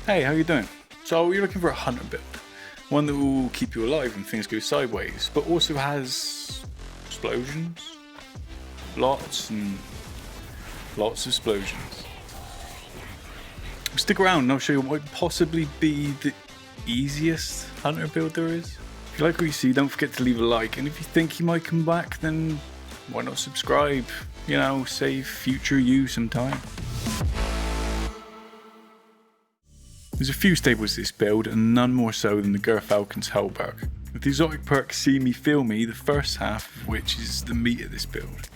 Hey, how you doing? So you're looking for a hunter build, one that will keep you alive when things go sideways, but also has explosions, lots and lots of explosions. Stick around and I'll show you what might possibly be the easiest hunter build there is. If you like what you see, don't forget to leave a like, and if you think he might come back, then why not subscribe? You know, save future you some time. There's a few staples to this build, and none more so than the Gerfalcon's Hull perk. With the exotic perk See Me Feel Me, the first half of which is the meat of this build.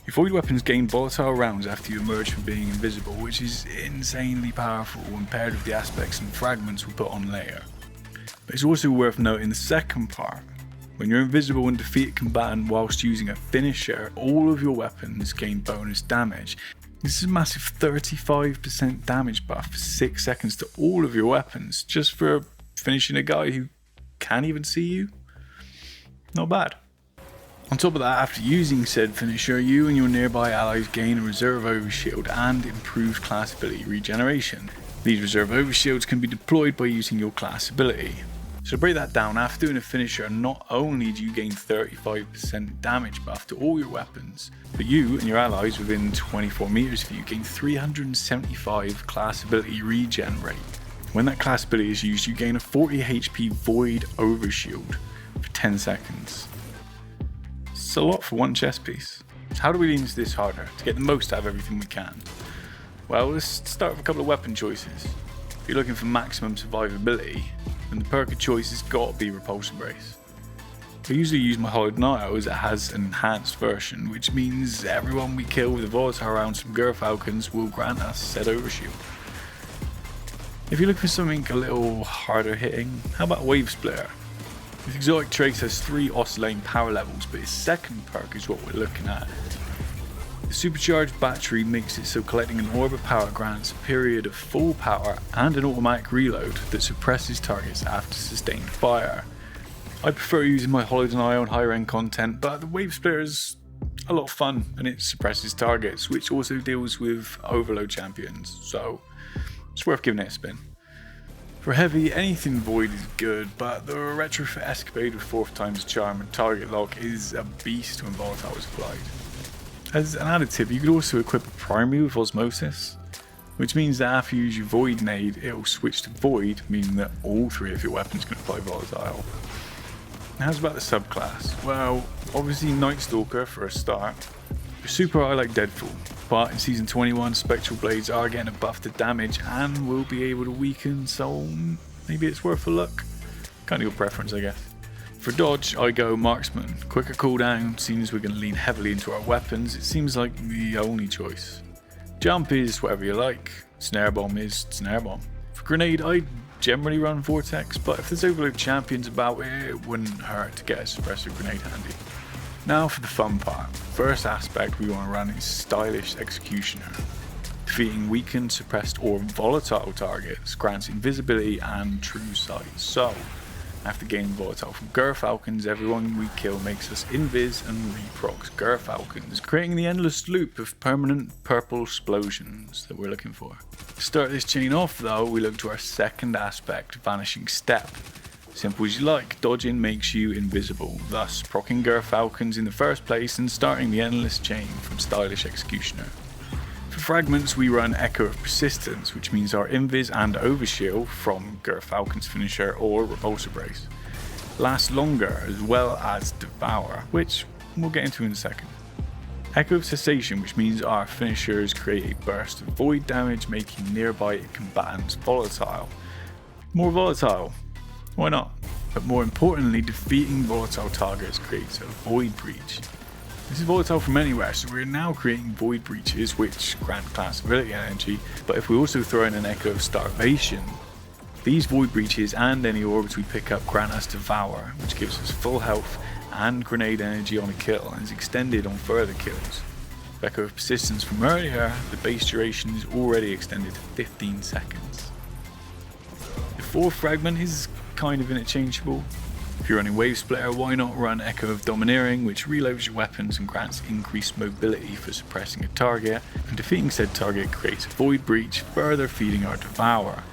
Your void weapons gain volatile rounds after you emerge from being invisible, which is insanely powerful when paired with the aspects and fragments we put on later. But it's also worth noting the second part. When you're invisible and defeat a combatant whilst using a finisher, all of your weapons gain bonus damage. This is a massive 35% damage buff for 6 seconds to all of your weapons, just for finishing a guy who can't even see you. Not bad. On top of that, after using said finisher, you and your nearby allies gain a reserve overshield and improved class ability regeneration. These reserve overshields can be deployed by using your class ability. So to break that down, after doing a finisher, not only do you gain 35% damage buff to all your weapons, but you and your allies within 24 meters of you gain 375 class ability regen rate. When that class ability is used, you gain a 40 HP void overshield for 10 seconds. It's a lot for one chest piece. So how do we lean into this harder to get the most out of everything we can? Well, let's start with a couple of weapon choices. If you're looking for maximum survivability, then the perk of choice has got to be Repulsor Brace. I usually use my Hollowed Knight as it has an enhanced version, which means everyone we kill with the volatile rounds from Gerfalcons will grant us said overshield. If you're looking for something a little harder hitting, how about Wave Splitter? This exotic trait has 3 oscillating power levels, but its second perk is what we're looking at. The supercharged battery makes it so collecting an orb of power grants a period of full power and an automatic reload that suppresses targets after sustained fire. I prefer using my Hollowed Knight on higher end content, but the Wave Splitter is a lot of fun and it suppresses targets, which also deals with overload champions, so it's worth giving it a spin. For heavy, anything void is good, but the retrofit escapade with 4th times charm and target lock is a beast when volatile is applied. As an added tip, you could also equip a primary with osmosis, which means that after you use your void nade, it will switch to void, meaning that all 3 of your weapons can apply volatile. How's about the subclass? Well, obviously Nightstalker for a start. You're super high like Deadfall, but in Season 21 Spectral Blades are getting a buff to damage and will be able to weaken, so maybe it's worth a look. Kind of your preference, I guess. For dodge, I go Marksman. Quicker cooldown, seeing as we're going to lean heavily into our weapons, it seems like the only choice. Jump is whatever you like, Snare Bomb is Snare Bomb. For grenade, I generally run Vortex, but if there's overload champions about it wouldn't hurt to get a suppressor grenade handy. Now for the fun part. First aspect we want to run is Stylish Executioner. Defeating weakened, suppressed or volatile targets grants invisibility and true sight. So, after gaining volatile from Gerfalcons, everyone we kill makes us invis and reprocs Gerfalcons, creating the endless loop of permanent purple explosions that we're looking for. To start this chain off though, we look to our second aspect, Vanishing Step. Simple as you like, dodging makes you invisible, thus proccing Gerfalcons in the first place and starting the endless chain from Stylish Executioner. For fragments we run Echo of Persistence, which means our invis and overshield from Gerfalcon's finisher or Repulsor Brace last longer, as well as Devour, which we'll get into in a second. Echo of Cessation, which means our finishers create a burst of void damage, making nearby combatants volatile. More volatile, why not? But more importantly, defeating volatile targets creates a void breach. This is volatile from anywhere, so we're now creating void breaches which grant class ability energy, but if we also throw in an Echo of Starvation, these void breaches and any orbs we pick up grant us Devour, which gives us full health and grenade energy on a kill and is extended on further kills. Echo of Persistence from earlier, the base duration is already extended to 15 seconds. The 4th fragment is kind of interchangeable. If you're running Wave Splitter, why not run Echo of Domineering, which reloads your weapons and grants increased mobility for suppressing a target, and defeating said target creates a void breach, further feeding our Devour.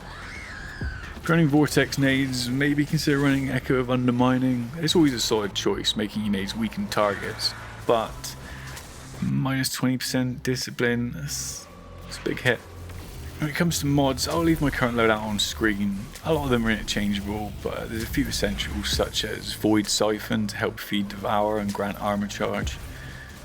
If running Vortex nades, maybe consider running Echo of Undermining. It's always a solid choice, making your nades weaken targets, but minus 20% discipline, it's a big hit. When it comes to mods, I'll leave my current loadout on screen. A lot of them are interchangeable, but there's a few essentials such as Void Siphon to help feed Devour and grant armor charge,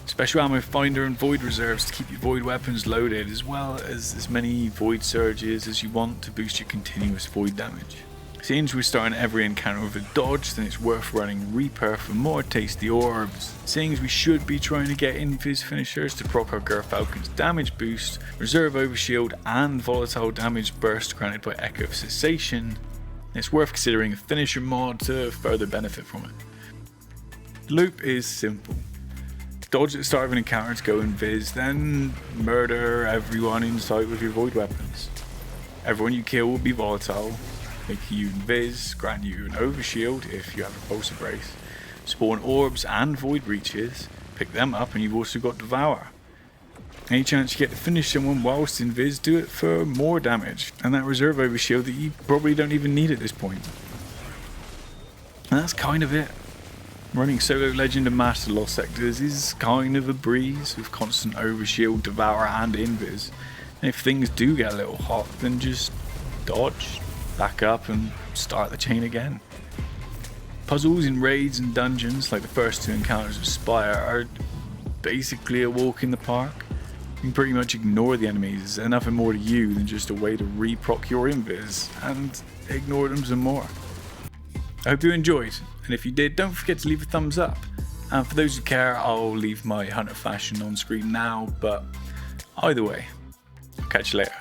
Special Ammo Finder and Void Reserves to keep your Void weapons loaded, as well as many Void Surges as you want to boost your continuous Void damage. Since we're starting every encounter with a dodge, then it's worth running Reaper for more tasty orbs. Seeing as we should be trying to get invis finishers to proc our Gerfalcon's damage boost, reserve overshield and volatile damage burst granted by Echo of Cessation, it's worth considering a finisher mod to further benefit from it. The loop is simple. Dodge at the start of an encounter to go invis, then murder everyone in sight with your Void weapons. Everyone you kill will be volatile, making you invis, grant you an overshield if you have repulsor brace, spawn orbs and void breaches, pick them up and you've also got Devour. Any chance you get to finish someone whilst invis, do it for more damage, and that reserve overshield that you probably don't even need at this point. And that's kind of it. Running solo legend and master lost sectors is kind of a breeze with constant overshield, Devour and invis, and if things do get a little hot, then just dodge, back up and start the chain again. Puzzles in raids and dungeons like the first two encounters of Spire are basically a walk in the park. You can pretty much ignore the enemies, they're nothing more to you than just a way to reproc your invis and ignore them some more. I hope you enjoyed, and if you did, don't forget to leave a thumbs up. And for those who care, I'll leave my Hunter fashion on screen now, but either way, I'll catch you later.